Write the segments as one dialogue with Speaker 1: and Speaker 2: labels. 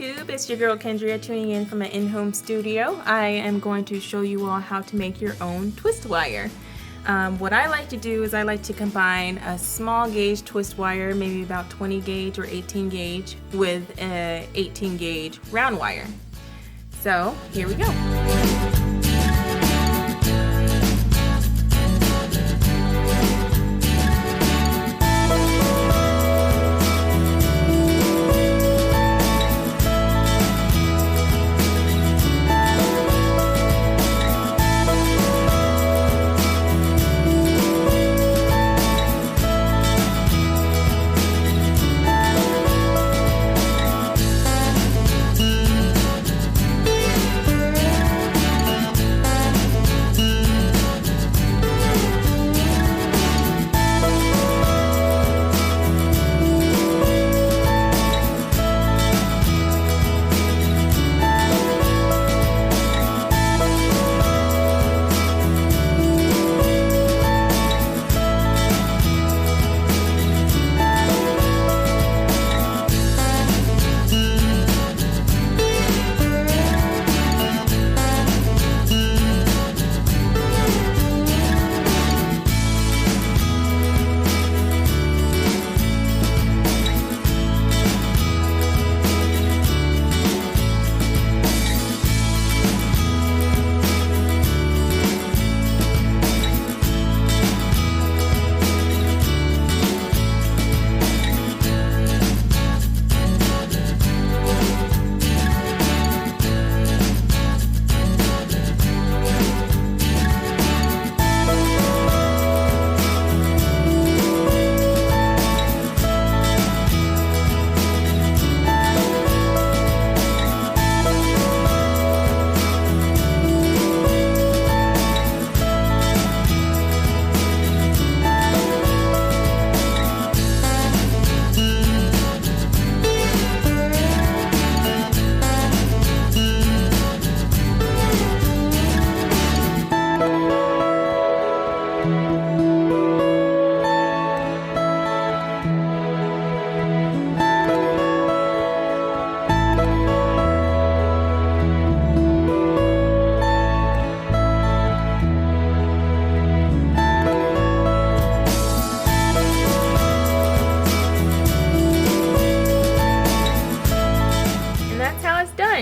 Speaker 1: YouTube, it's your girl Kendria tuning in from an in-home studio. I am going to show you all how to make your own twist wire. What I like to do is I like to combine a small gauge twist wire, maybe about 20 gauge or 18 gauge, with a 18 gauge round wire. So here we go.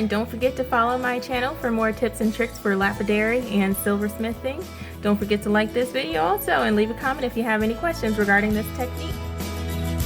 Speaker 1: Don't forget to follow my channel for more tips and tricks for lapidary and silversmithing. Don't forget to like this video also and leave a comment if you have any questions regarding this technique.